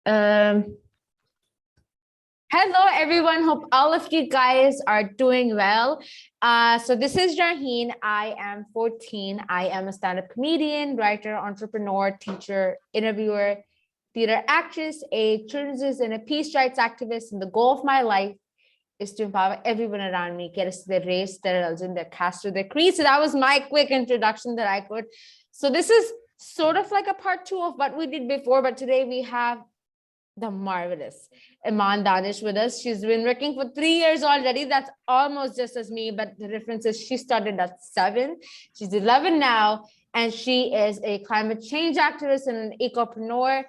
Um, Hello, everyone. Hope all of you guys are doing well. So this is Raheen. I am 14. I am a stand-up comedian, writer, entrepreneur, teacher, interviewer, theater actress, a children's and a peace rights activist. And the goal of my life is to empower everyone around me, get us their race, their religion, their caste, or their creed. So that was my quick introduction that I could. So this is sort of like a part 2 of what we did before, but today we have the marvelous Eman Danish with us. She's been working for 3 years already. That's almost just as me, but the difference is she started at 7. She's 11 now, and she is a climate change activist and an ecopreneur.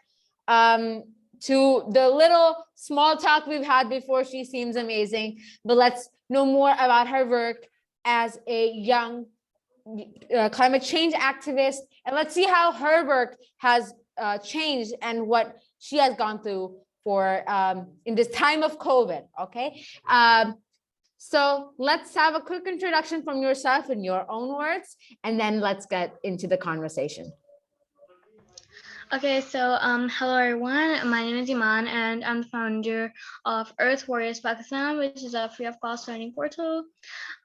To the little small talk we've had before, she seems amazing, but let's know more about her work as a young climate change activist, and let's see how her work has changed and what she has gone through for in this time of COVID. Okay. So let's have a quick introduction from yourself in your own words, and then let's get into the conversation. Okay, so hello everyone. My name is Eman, and I'm the founder of Earth Warriors Pakistan, which is a free of cost learning portal.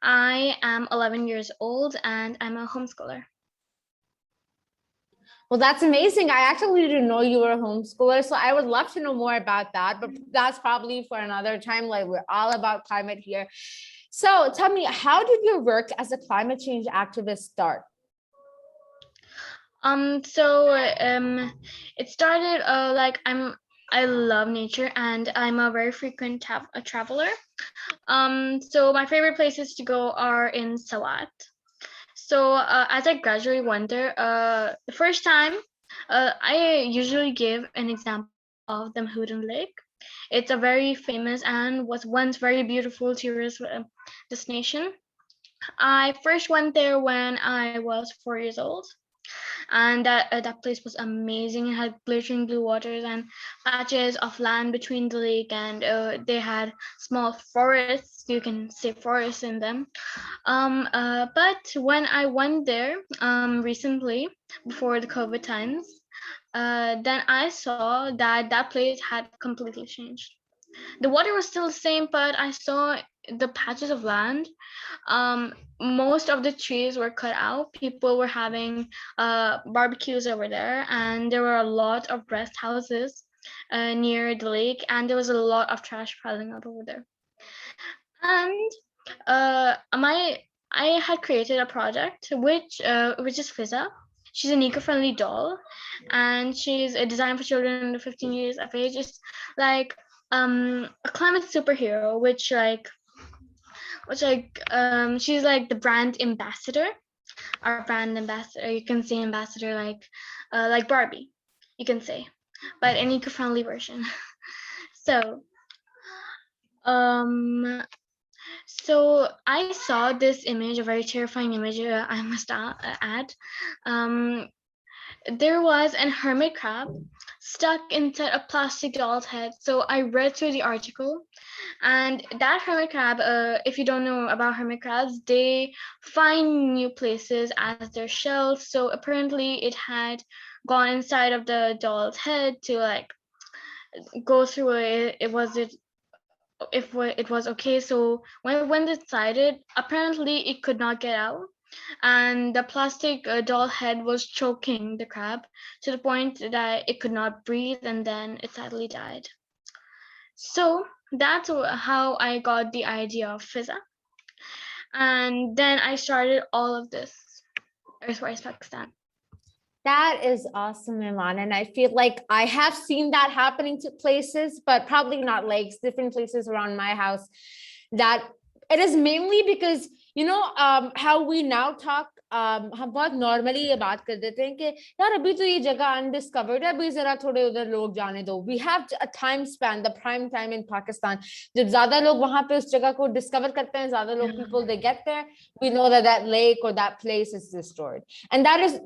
I am 11 years old, and I'm a homeschooler. Well, that's amazing. I actually didn't know you were a homeschooler, so I would love to know more about that, but that's probably for another time. Like, we're all about climate here. So tell me, how did your work as a climate change activist start? It started I love nature, and I'm a very frequent traveler. So my favorite places to go are in Sawat. So as I gradually wonder, the first time, I usually give an example of the Mhoodan Lake. It's a very famous and was once very beautiful tourist destination. I first went there when I was 4 years old, and that place was amazing. It had glittering blue waters and patches of land between the lake, and they had small forests. You can say forests in them. But when I went there recently before the COVID times, then I saw that that place had completely changed. The water was still the same, but I saw the patches of land. Most of the trees were cut out. People were having barbecues over there, and there were a lot of rest houses near the lake, and there was a lot of trash piling up over there. And I had created a project which is Fizza. She's an eco-friendly doll, and she's a design for children under 15 years of age. It's like a climate superhero, she's like the brand ambassador. Our brand ambassador, you can say ambassador like Barbie, you can say, but an eco-friendly version. So um so I saw this image, a very terrifying image, I must add. There was an hermit crab stuck inside a plastic doll's head. So I read through the article, and that hermit crab, if you don't know about hermit crabs, they find new places as their shells. So apparently it had gone inside of the doll's head to like go through it. It was okay. So when they decided, apparently it could not get out, and the plastic doll head was choking the crab to the point that it could not breathe, and then it sadly died. So that's how I got the idea of Fizza, and then I started all of this Earthwise Pakistan. That is awesome, Iman. And I feel like I have seen that happening to places, but probably not lakes, different places around my house. That it is mainly because, how we now talk, हम बहुत normally ये बात कर देते हैं कि यार अभी तो ये जगह undiscovered है, अभी जरा थोड़े उधर लोग जाने दो. We have a time span, the prime time in Pakistan. जब ज़्यादा लोग वहाँ पे उस जगह को discover करते हैं, ज़्यादा लोग people they get there, we know that that lake or that place is destroyed. And that is,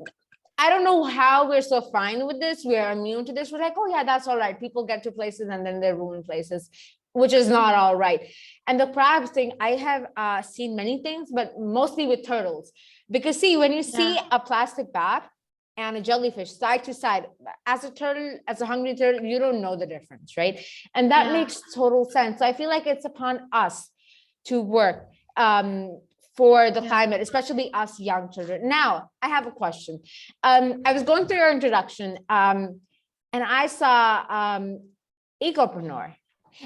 I don't know how we're so fine with this. We're immune to this. We're like, oh yeah, that's all right. People get to places and then they ruin places, which is not all right. And the crabs thing, I have seen many things, but mostly with turtles. Because see, when you see a plastic bag, and a jellyfish side to side. As a turtle, as a hungry turtle, you don't know the difference, right? And that makes total sense. So I feel like it's upon us to work for the climate, especially us young children. Now, I have a question. I was going through your introduction, and I saw ecopreneur.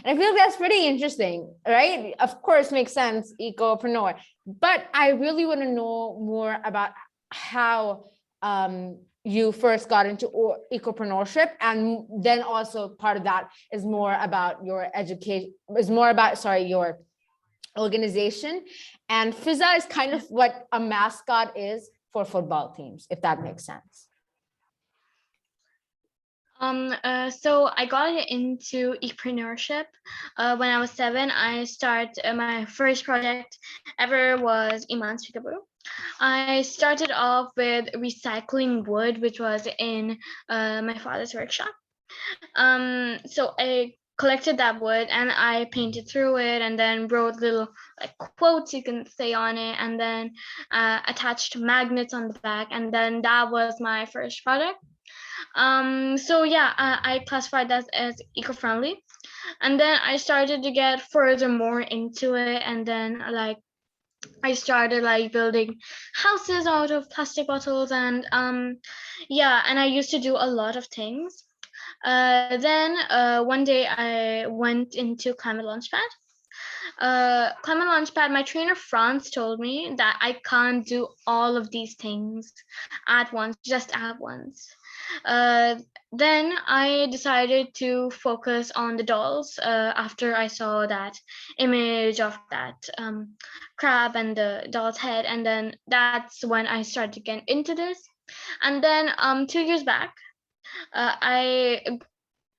And I feel that's pretty interesting, right? Of course, makes sense, ecopreneur. But I really want to know more about how you first got into ecopreneurship, and then also part of that is more about your education, is more about, sorry, your organization. And Fizza is kind of what a mascot is for football teams, if that makes sense. So I got into entrepreneurship when I was 7. I started my first project ever was Eman's Peekaboo. I started off with recycling wood, which was in my father's workshop. So I collected that wood and I painted through it, and then wrote little like quotes you can say on it, and then attached magnets on the back, and then that was my first product. So yeah, I classified that as eco-friendly, and then I started to get further more into it, and then like I started like building houses out of plastic bottles, and yeah, and I used to do a lot of things. Then one day I went into Climate Launchpad. Climate Launchpad, my trainer France told me that I can't do all of these things at once, just at once. Then I decided to focus on the dolls after I saw that image of that crab and the doll's head, and then that's when I started to get into this. And then 2 years back, I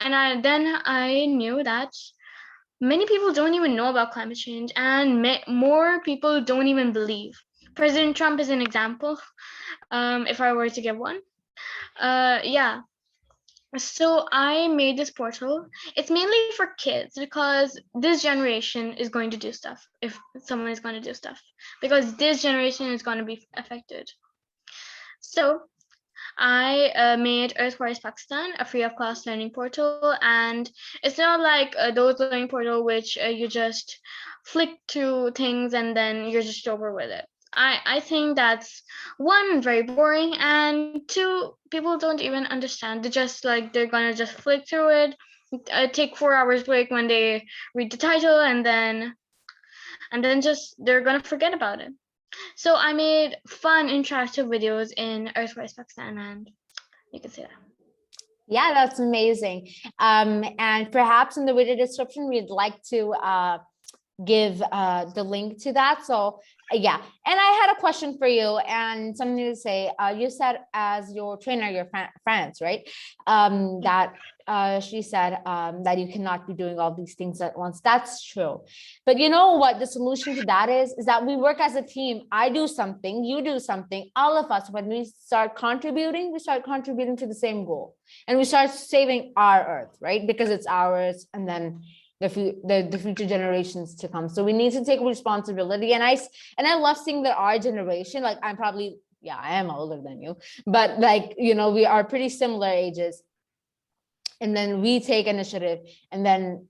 knew that many people don't even know about climate change, and more people don't even believe. President Trump is an example, if I were to give one. Yeah. So I made this portal. It's mainly for kids because this generation is going to do stuff if someone is going to do stuff, because this generation is going to be affected. So I made Earthwise Pakistan, a free of cost learning portal, and it's not like those learning portal which you just flick through things and then you're just over with it. I think that's one, very boring, and two, people don't even understand. They're gonna just flick through it, take 4 hours break when they read the title, and then just they're gonna forget about it. So I made fun interactive videos in Earthwise Pakistan, and you can see that. Yeah, that's amazing. And perhaps in the video description, we'd like to give the link to that. So yeah, and I had a question for you and something to say. You said as your trainer, your friends, right? That she said that you cannot be doing all these things at once. That's true. But you know what the solution to that is that we work as a team. I do something, you do something, all of us, when we start contributing to the same goal, and we start saving our earth, right? Because it's ours, and then the future generations to come. So we need to take responsibility. And I love seeing that our generation, like I am older than you, but like, you know, we are pretty similar ages. And then we take initiative, and then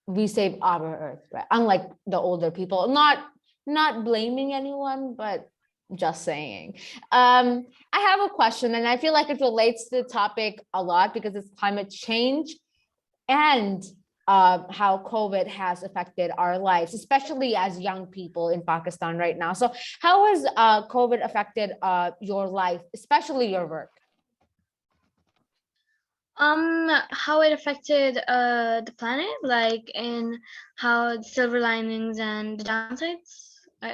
we save our earth, right? Unlike the older people, not blaming anyone, but just saying. I have a question, and I feel like it relates to the topic a lot because it's climate change and how COVID has affected our lives, especially as young people in Pakistan right now. So how has COVID affected your life, especially your work? How it affected the planet, like in how the silver linings and the downsides.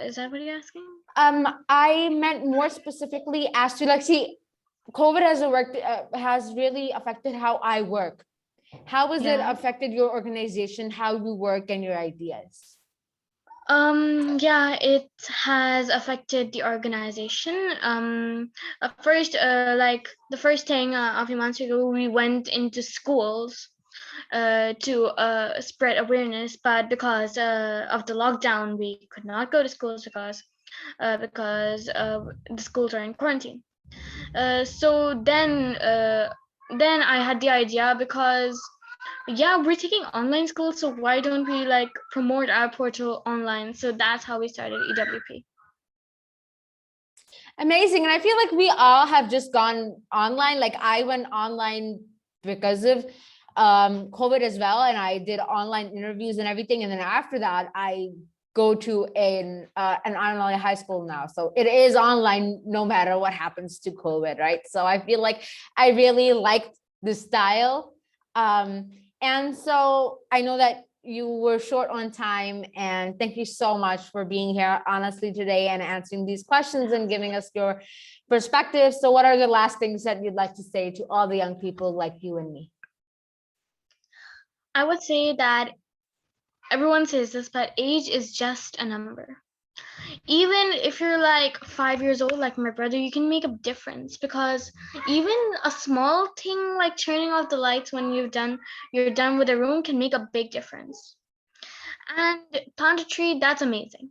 Is that what you're asking? I meant more specifically as to like, see, COVID has really affected how I work. How has it affected your organization, how you work, and your ideas? Yeah, it has affected the organization. First, like the first thing a few months ago, we went into schools to spread awareness, but because of the lockdown, we could not go to schools because the schools are in quarantine. So then I had the idea because yeah, we're taking online school, so why don't we like promote our portal online? So that's how we started EWP. Amazing. And I feel like we all have just gone online. Like I went online because of COVID as well. And I did online interviews and everything. And then after that, I go to an online high school now. So it is online no matter what happens to COVID, right? So I feel like I really liked the style. And so I know that you were short on time, and thank you so much for being here honestly today and answering these questions and giving us your perspective. So what are the last things that you'd like to say to all the young people like you and me? I would say that everyone says this, but age is just a number. Even if you're like 5 years old, like my brother, you can make a difference, because even a small thing like turning off the lights when you're done with a room can make a big difference. And plant a tree, that's amazing.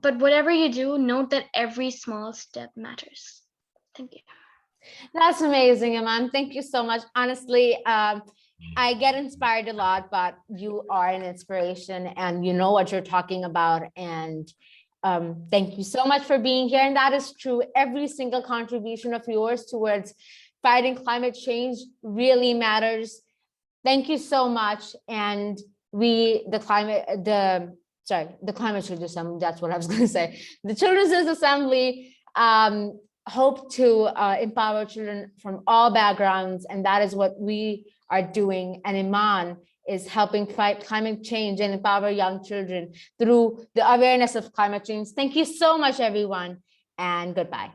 But whatever you do, note that every small step matters. Thank you. That's amazing, Eman. Thank you so much. Honestly, I get inspired a lot, but you are an inspiration and you know what you're talking about. And thank you so much for being here. And that is true. Every single contribution of yours towards fighting climate change really matters. Thank you so much. And the Climate Change Assembly, that's what I was going to say. The Children's Assembly hope to empower children from all backgrounds, and that is what we are doing. And Eman is helping fight climate change and empower young children through the awareness of climate change. Thank you so much, everyone, and goodbye.